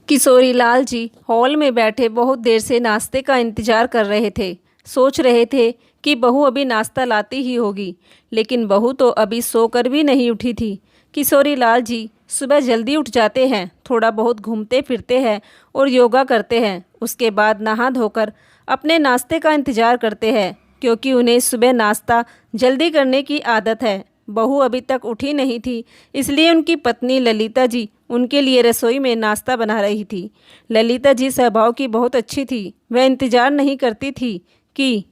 Kishori Lal ji hall में बैठे बहुत देर से नाश्ते का इंतजार कर रहे थे। सोच रहे थे कि बहू अभी नाश्ता लाती ही होगी, लेकिन बहू तो अभी सोकर भी नहीं उठी थी। किशोरी लाल जी सुबह जल्दी उठ जाते हैं, थोड़ा बहुत घूमते फिरते हैं और योगा करते हैं। उसके बाद नहा धोकर अपने नाश्ते का इंतजार करते हैं, क्योंकि उन्हें सुबह नाश्ता जल्दी करने की आदत है। बहू अभी तक उठी नहीं थी, इसलिए उनकी पत्नी ललिता जी उनके लिए रसोई में नाश्ता बना रही थी। ललिता जी स्वभाव की बहुत अच्छी थी। वह इंतजार नहीं करती थी कि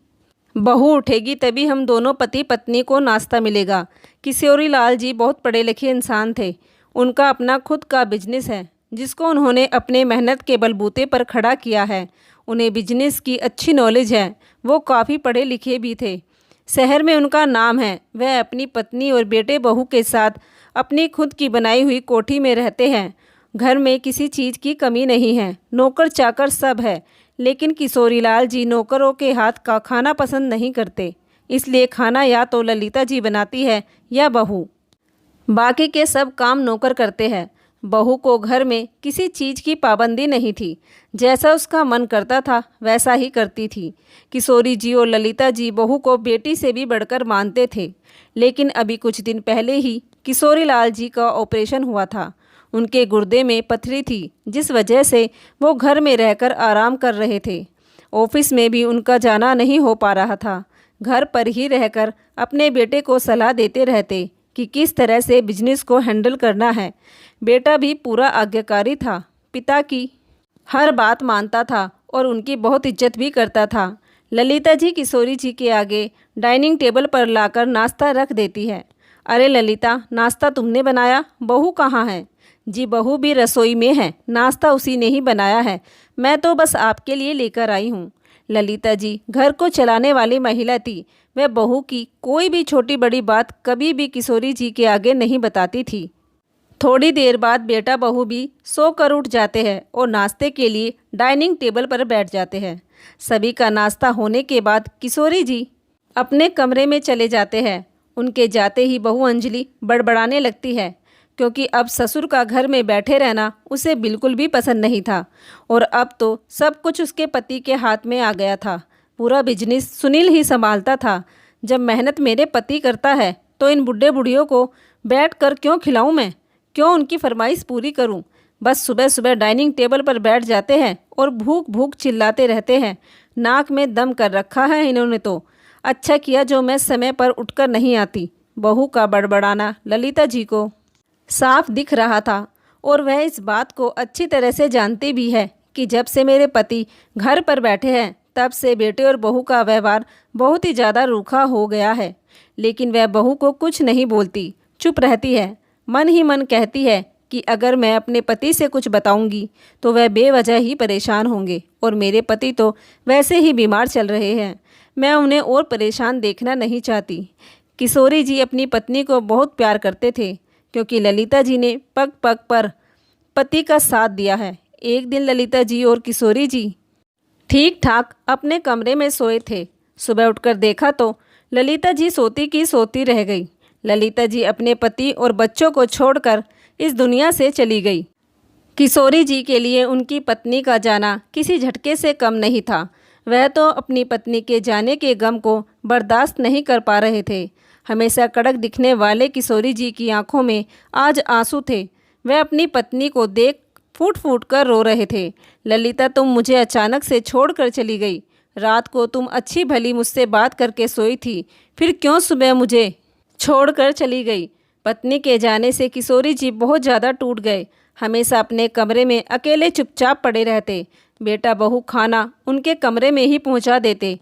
बहू उठेगी तभी हम दोनों पति पत्नी को नाश्ता मिलेगा। किशोरी लाल जी बहुत पढ़े लिखे इंसान थे। उनका अपना खुद का बिजनेस है, जिसको उन्होंने अपने मेहनत के बलबूते पर खड़ा किया है। उन्हें बिजनेस की अच्छी नॉलेज है। वो काफ़ी पढ़े लिखे भी थे। शहर में उनका नाम है। वह अपनी पत्नी और बेटे बहू के साथ अपनी खुद की बनाई हुई कोठी में रहते हैं। घर में किसी चीज़ की कमी नहीं है, नौकर चाकर सब है। लेकिन किशोरी लाल जी नौकरों के हाथ का खाना पसंद नहीं करते, इसलिए खाना या तो ललिता जी बनाती है या बहू। बाकी के सब काम नौकर करते हैं। बहू को घर में किसी चीज़ की पाबंदी नहीं थी। जैसा उसका मन करता था वैसा ही करती थी। किशोरी जी और ललिता जी बहू को बेटी से भी बढ़कर मानते थे। लेकिन अभी कुछ दिन पहले ही किशोरी लाल जी का ऑपरेशन हुआ था। उनके गुर्दे में पथरी थी, जिस वजह से वो घर में रहकर आराम कर रहे थे। ऑफिस में भी उनका जाना नहीं हो पा रहा था। घर पर ही रहकर अपने बेटे को सलाह देते रहते कि किस तरह से बिजनेस को हैंडल करना है। बेटा भी पूरा आज्ञाकारी था, पिता की हर बात मानता था और उनकी बहुत इज्जत भी करता था। ललिता जी किशोरी जी के आगे डाइनिंग टेबल पर लाकर नाश्ता रख देती है। अरे ललिता, नाश्ता तुमने बनाया? बहू कहाँ है? जी बहू भी रसोई में है, नाश्ता उसी ने ही बनाया है, मैं तो बस आपके लिए लेकर आई हूँ। ललिता जी घर को चलाने वाली महिला थी। वह बहू की कोई भी छोटी बड़ी बात कभी भी किशोरी जी के आगे नहीं बताती थी। थोड़ी देर बाद बेटा बहू भी सोकर उठ जाते हैं और नाश्ते के लिए डाइनिंग टेबल पर बैठ जाते हैं। सभी का नाश्ता होने के बाद किशोरी जी अपने कमरे में चले जाते हैं। उनके जाते ही बहू अंजलि बड़बड़ाने लगती है, क्योंकि अब ससुर का घर में बैठे रहना उसे बिल्कुल भी पसंद नहीं था। और अब तो सब कुछ उसके पति के हाथ में आ गया था। पूरा बिजनेस सुनील ही संभालता था। जब मेहनत मेरे पति करता है तो इन बुढ़े बुढ़ियों को बैठ कर क्यों खिलाऊं मैं? क्यों उनकी फरमाइश पूरी करूं? बस सुबह सुबह डाइनिंग टेबल पर बैठ जाते हैं और भूख भूख चिल्लाते रहते हैं। नाक में दम कर रखा है इन्होंने तो। अच्छा किया जो मैं समय पर उठकर नहीं आती। बहू का बड़बड़ाना ललिता जी को साफ दिख रहा था, और वह इस बात को अच्छी तरह से जानती भी है कि जब से मेरे पति घर पर बैठे हैं तब से बेटे और बहू का व्यवहार बहुत ही ज़्यादा रूखा हो गया है। लेकिन वह बहू को कुछ नहीं बोलती, चुप रहती है। मन ही मन कहती है कि अगर मैं अपने पति से कुछ बताऊंगी तो वह बेवजह ही परेशान होंगे, और मेरे पति तो वैसे ही बीमार चल रहे हैं। मैं उन्हें और परेशान देखना नहीं चाहती। किशोरी जी अपनी पत्नी को बहुत प्यार करते थे, क्योंकि ललिता जी ने पग पग पर पति का साथ दिया है। एक दिन ललिता जी और किशोरी जी ठीक ठाक अपने कमरे में सोए थे। सुबह उठकर देखा तो ललिता जी सोती की सोती रह गई। ललिता जी अपने पति और बच्चों को छोड़कर इस दुनिया से चली गई। किशोरी जी के लिए उनकी पत्नी का जाना किसी झटके से कम नहीं था। वह तो अपनी पत्नी के जाने के गम को बर्दाश्त नहीं कर पा रहे थे। हमेशा कड़क दिखने वाले किशोरी जी की आंखों में आज आंसू थे। वह अपनी पत्नी को देख फूट फूट कर रो रहे थे। ललिता, तुम मुझे अचानक से छोड़कर चली गई। रात को तुम अच्छी भली मुझसे बात करके सोई थी, फिर क्यों सुबह मुझे छोड़कर चली गई? पत्नी के जाने से किशोरी जी बहुत ज़्यादा टूट गए। हमेशा अपने कमरे में अकेले चुपचाप पड़े रहते। बेटा बहू खाना उनके कमरे में ही पहुंचा देते।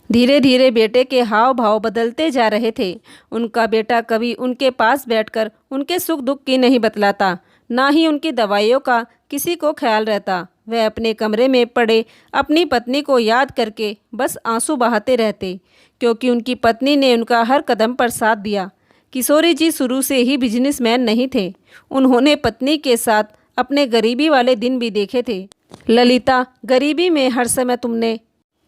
धीरे धीरे बेटे के हाव भाव बदलते जा रहे थे। उनका बेटा कभी उनके पास बैठकर उनके सुख दुख की नहीं बतलाता, ना ही उनकी दवाइयों का किसी को ख्याल रहता। वह अपने कमरे में पड़े अपनी पत्नी को याद करके बस आंसू बहाते रहते, क्योंकि उनकी पत्नी ने उनका हर कदम पर साथ दिया। किशोरी जी शुरू से ही बिजनेसमैन नहीं थे। उन्होंने पत्नी के साथ अपने गरीबी वाले दिन भी देखे थे। ललिता, गरीबी में हर समय तुमने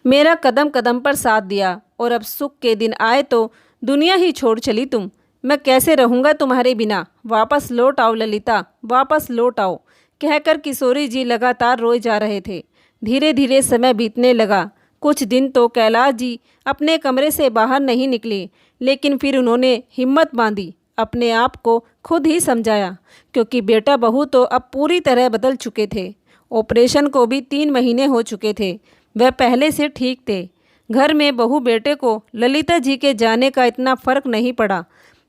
मेरा कदम कदम पर साथ दिया, और अब सुख के दिन आए तो दुनिया ही छोड़ चली तुम। मैं कैसे रहूँगा तुम्हारे बिना? वापस लौट आओ ललिता, वापस लौट आओ। कहकर किशोरी जी लगातार रोए जा रहे थे। धीरे धीरे समय बीतने लगा। कुछ दिन तो कैलाश जी अपने कमरे से बाहर नहीं निकले, लेकिन फिर उन्होंने हिम्मत बांधी, अपने आप को खुद ही समझाया, क्योंकि बेटा बहू तो अब पूरी तरह बदल चुके थे। ऑपरेशन को भी 3 महीने हो चुके थे। वह पहले से ठीक थे। घर में बहू बेटे को ललिता जी के जाने का इतना फर्क नहीं पड़ा।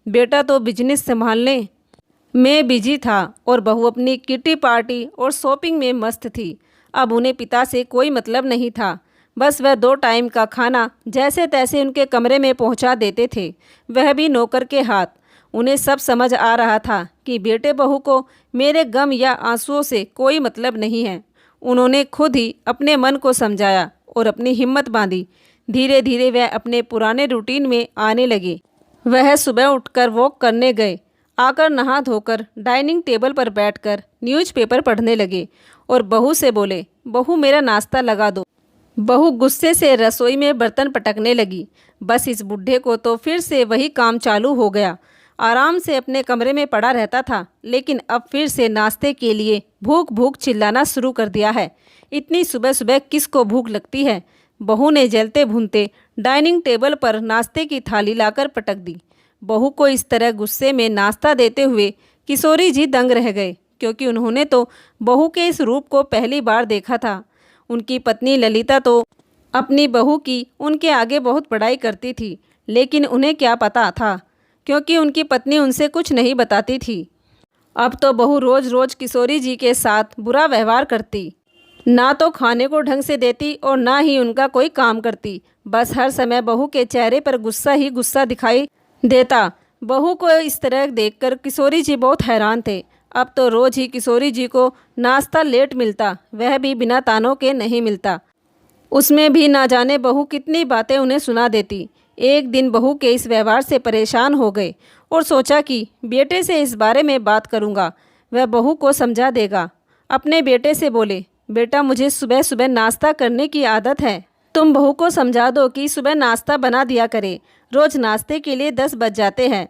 बेटा तो बिजनेस संभालने में बिजी था और बहू अपनी किटी पार्टी और शॉपिंग में मस्त थी। अब उन्हें पिता से कोई मतलब नहीं था। बस वह 2 टाइम का खाना जैसे तैसे उनके कमरे में पहुंचा देते थे, वह भी नौकर के हाथ। उन्हें सब समझ आ रहा था कि बेटे बहू को मेरे गम या आंसुओं से कोई मतलब नहीं है। उन्होंने खुद ही अपने मन को समझाया और अपनी हिम्मत बांधी। धीरे धीरे वह अपने पुराने रूटीन में आने लगे। वह सुबह उठकर वॉक करने गए, आकर नहा धोकर डाइनिंग टेबल पर बैठकर न्यूज़पेपर पढ़ने लगे और बहू से बोले, बहू मेरा नाश्ता लगा दो। बहू गुस्से से रसोई में बर्तन पटकने लगी। बस इस बुढ़े को तो फिर से वही काम चालू हो गया। आराम से अपने कमरे में पड़ा रहता था, लेकिन अब फिर से नाश्ते के लिए भूख भूख चिल्लाना शुरू कर दिया है। इतनी सुबह सुबह किसको भूख लगती है। बहू ने जलते भूनते डाइनिंग टेबल पर नाश्ते की थाली लाकर पटक दी। बहू को इस तरह गुस्से में नाश्ता देते हुए किशोरी जी दंग रह गए, क्योंकि उन्होंने तो बहू के इस रूप को पहली बार देखा था। उनकी पत्नी ललिता तो अपनी बहू की उनके आगे बहुत बड़ाई करती थी, लेकिन उन्हें क्या पता था, क्योंकि उनकी पत्नी उनसे कुछ नहीं बताती थी। अब तो बहू रोज़ रोज़ किशोरी जी के साथ बुरा व्यवहार करती, ना तो खाने को ढंग से देती और ना ही उनका कोई काम करती। बस हर समय बहू के चेहरे पर गुस्सा ही गुस्सा दिखाई देता। बहू को इस तरह देखकर किशोरी जी बहुत हैरान थे। अब तो रोज़ ही किशोरी जी को नाश्ता लेट मिलता, वह भी बिना तानों के नहीं मिलता। उसमें भी ना जाने बहू कितनी बातें उन्हें सुना देती। एक दिन बहू के इस व्यवहार से परेशान हो गए और सोचा कि बेटे से इस बारे में बात करूंगा, वह बहू को समझा देगा। अपने बेटे से बोले, बेटा मुझे सुबह सुबह नाश्ता करने की आदत है, तुम बहू को समझा दो कि सुबह नाश्ता बना दिया करे। रोज़ नाश्ते के लिए 10 बज जाते हैं,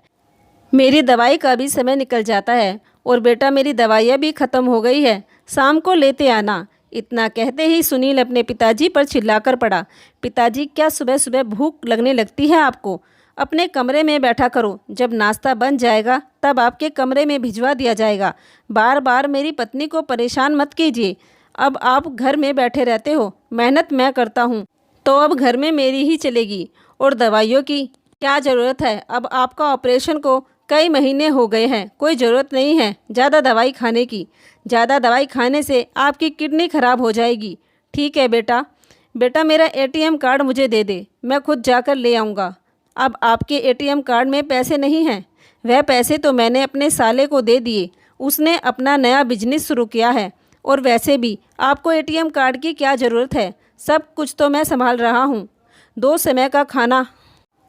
मेरी दवाई का भी समय निकल जाता है और बेटा मेरी दवाइयाँ भी ख़त्म हो गई है, शाम को लेते आना। इतना कहते ही सुनील अपने पिताजी पर चिल्लाकर पड़ा, पिताजी क्या सुबह सुबह भूख लगने लगती है आपको? अपने कमरे में बैठा करो, जब नाश्ता बन जाएगा तब आपके कमरे में भिजवा दिया जाएगा। बार बार मेरी पत्नी को परेशान मत कीजिए। अब आप घर में बैठे रहते हो, मेहनत मैं करता हूँ तो अब घर में मेरी ही चलेगी, और दवाइयों की क्या ज़रूरत है? अब आपका ऑपरेशन को कई महीने हो गए हैं, कोई ज़रूरत नहीं है ज़्यादा दवाई खाने की। ज़्यादा दवाई खाने से आपकी किडनी खराब हो जाएगी। ठीक है बेटा, बेटा मेरा एटीएम कार्ड मुझे दे दे, मैं खुद जाकर ले आऊँगा। अब आपके एटीएम कार्ड में पैसे नहीं हैं। वह पैसे तो मैंने अपने साले को दे दिए, उसने अपना नया बिजनेस शुरू किया है। और वैसे भी आपको एटीएम कार्ड की क्या ज़रूरत है, सब कुछ तो मैं संभाल रहा हूँ। 2 समय का खाना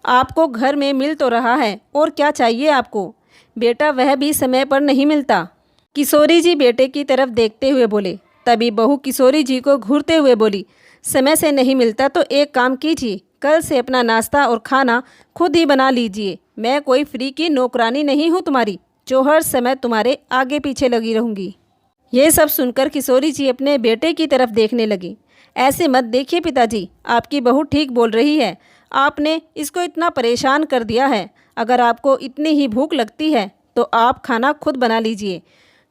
आपको घर में मिल तो रहा है, और क्या चाहिए आपको? बेटा वह भी समय पर नहीं मिलता। किशोरी जी बेटे की तरफ देखते हुए बोले। तभी बहू किशोरी जी को घूरते हुए बोली, समय से नहीं मिलता तो एक काम कीजिए, कल से अपना नाश्ता और खाना खुद ही बना लीजिए। मैं कोई फ्री की नौकरानी नहीं हूँ तुम्हारी, जो हर समय तुम्हारे आगे पीछे लगी रहूँगी। ये सब सुनकर किशोरी जी अपने बेटे की तरफ देखने लगी। ऐसे मत देखिए पिताजी, आपकी बहू ठीक बोल रही है, आपने इसको इतना परेशान कर दिया है। अगर आपको इतनी ही भूख लगती है तो आप खाना खुद बना लीजिए।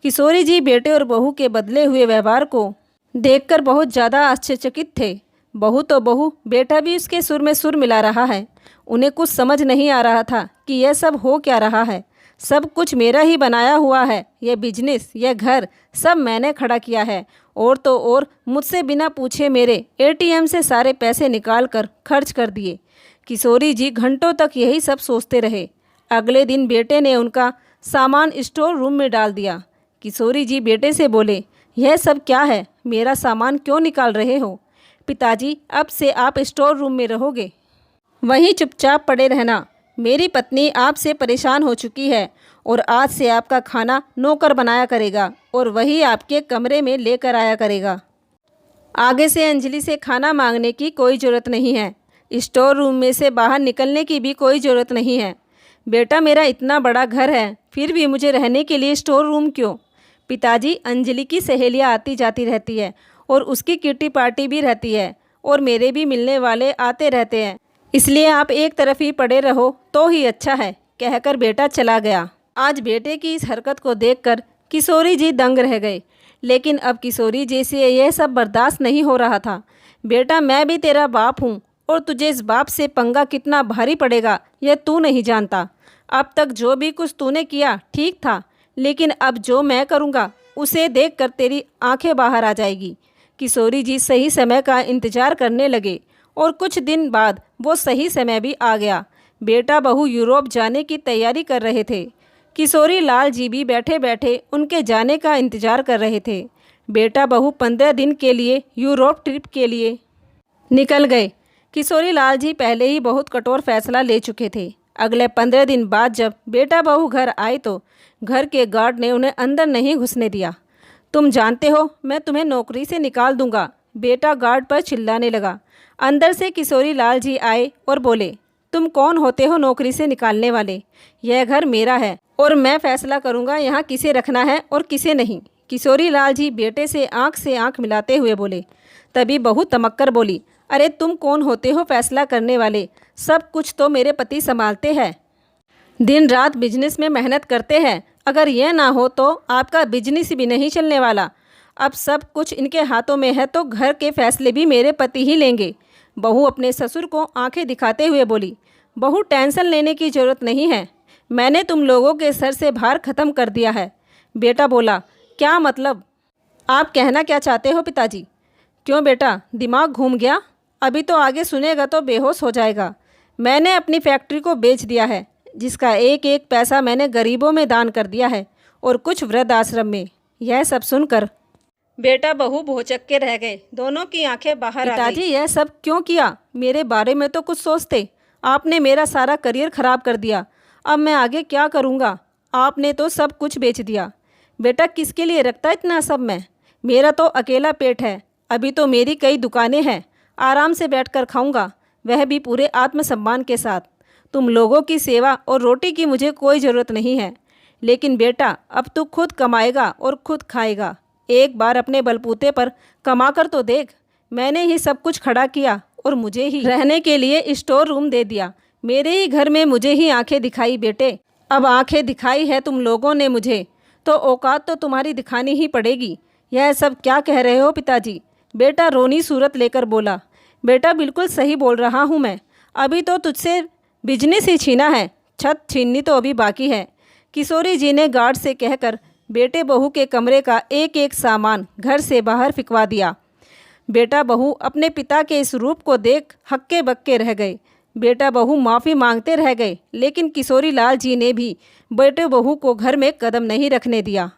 किशोरी जी बेटे और बहू के बदले हुए व्यवहार को देखकर बहुत ज़्यादा आश्चर्यचकित थे। बहू तो बहू, बेटा भी उसके सुर में सुर मिला रहा है। उन्हें कुछ समझ नहीं आ रहा था कि यह सब हो क्या रहा है। सब कुछ मेरा ही बनाया हुआ है, यह बिजनेस, यह घर सब मैंने खड़ा किया है, और तो और मुझसे बिना पूछे मेरे एटीएम से सारे पैसे निकाल कर खर्च कर दिए। किशोरी जी घंटों तक यही सब सोचते रहे। अगले दिन बेटे ने उनका सामान स्टोर रूम में डाल दिया। किशोरी जी बेटे से बोले, यह सब क्या है, मेरा सामान क्यों निकाल रहे हो? पिताजी अब से आप स्टोर रूम में रहोगे, वहीं चुपचाप पड़े रहना। मेरी पत्नी आपसे परेशान हो चुकी है और आज से आपका खाना नौकर बनाया करेगा और वही आपके कमरे में लेकर आया करेगा। आगे से अंजलि से खाना मांगने की कोई ज़रूरत नहीं है, स्टोर रूम में से बाहर निकलने की भी कोई ज़रूरत नहीं है। बेटा मेरा इतना बड़ा घर है, फिर भी मुझे रहने के लिए स्टोर रूम क्यों? पिताजी, अंजलि की सहेलियाँ आती जाती रहती है और उसकी किट्टी पार्टी भी रहती है और मेरे भी मिलने वाले आते रहते हैं, इसलिए आप एक तरफ ही पड़े रहो तो ही अच्छा है, कहकर बेटा चला गया। आज बेटे की इस हरकत को देखकर किशोरी जी दंग रह गए, लेकिन अब किशोरी जी से यह सब बर्दाश्त नहीं हो रहा था। बेटा, मैं भी तेरा बाप हूँ और तुझे इस बाप से पंगा कितना भारी पड़ेगा यह तू नहीं जानता। अब तक जो भी कुछ तूने किया ठीक था, लेकिन अब जो मैं करूँगा उसे देखकर तेरी आंखें बाहर आ जाएगी। किशोरी जी सही समय का इंतजार करने लगे और कुछ दिन बाद वो सही समय भी आ गया। बेटा बहू यूरोप जाने की तैयारी कर रहे थे। किशोरी लाल जी भी बैठे बैठे उनके जाने का इंतजार कर रहे थे। बेटा बहू 15 दिन के लिए यूरोप ट्रिप के लिए निकल गए। किशोरी लाल जी पहले ही बहुत कठोर फैसला ले चुके थे। अगले 15 दिन बाद जब बेटा बहू घर आए तो घर के गार्ड ने उन्हें अंदर नहीं घुसने दिया। तुम जानते हो मैं तुम्हें नौकरी से निकाल दूंगा, बेटा गार्ड पर चिल्लाने लगा। अंदर से किशोरी लाल जी आए और बोले, तुम कौन होते हो नौकरी से निकालने वाले? यह घर मेरा है और मैं फैसला करूंगा यहाँ किसे रखना है और किसे नहीं। किशोरी लाल जी बेटे से आंख मिलाते हुए बोले। तभी बहू तमक्कर बोली, अरे तुम कौन होते हो फैसला करने वाले? सब कुछ तो मेरे पति संभालते हैं, दिन रात बिजनेस में मेहनत करते हैं। अगर यह ना हो तो आपका बिजनेस भी नहीं चलने वाला। अब सब कुछ इनके हाथों में है तो घर के फैसले भी मेरे पति ही लेंगे। बहू अपने ससुर को आंखें दिखाते हुए बोली, बहू टेंशन लेने की ज़रूरत नहीं है, मैंने तुम लोगों के सर से भार खत्म कर दिया है। बेटा बोला, क्या मतलब? आप कहना क्या चाहते हो पिताजी? क्यों बेटा, दिमाग घूम गया? अभी तो आगे सुनेगा तो बेहोश हो जाएगा। मैंने अपनी फैक्ट्री को बेच दिया है, जिसका एक एक पैसा मैंने गरीबों में दान कर दिया है और कुछ वृद्ध आश्रम में। यह सब सुनकर बेटा बहू भौचक्के के रह गए, दोनों की आंखें बाहर आ गई। पिताजी, यह सब क्यों किया? मेरे बारे में तो कुछ सोचते। आपने मेरा सारा करियर खराब कर दिया। अब मैं आगे क्या करूँगा? आपने तो सब कुछ बेच दिया। बेटा, किसके लिए रखता इतना सब? मेरा तो अकेला पेट है। अभी तो मेरी कई दुकानें हैं, आराम से बैठकर खाऊंगा, वह भी पूरे आत्मसम्मान के साथ। तुम लोगों की सेवा और रोटी की मुझे कोई ज़रूरत नहीं है। लेकिन बेटा, अब तू खुद कमाएगा और खुद खाएगा। एक बार अपने बलबूते पर कमा कर तो देख। मैंने ही सब कुछ खड़ा किया और मुझे ही रहने के लिए स्टोर रूम दे दिया। मेरे ही घर में मुझे ही आंखें दिखाई बेटे। अब आंखें दिखाई है तुम लोगों ने मुझे, तो औकात तो तुम्हारी दिखानी ही पड़ेगी। यह सब क्या कह रहे हो पिताजी? बेटा रोनी सूरत लेकर बोला। बेटा, बिल्कुल सही बोल रहा हूँ मैं। अभी तो तुझसे बिजनेस ही छीना है, छत छीननी तो अभी बाकी है। किशोरी जी ने गार्ड से कहकर बेटे बहू के कमरे का एक एक सामान घर से बाहर फिकवा दिया। बेटा बहू अपने पिता के इस रूप को देख हक्के बक्के रह गए। बेटा बहू माफ़ी मांगते रह गए, लेकिन किशोरी लाल जी ने भी बेटे बहू को घर में कदम नहीं रखने दिया।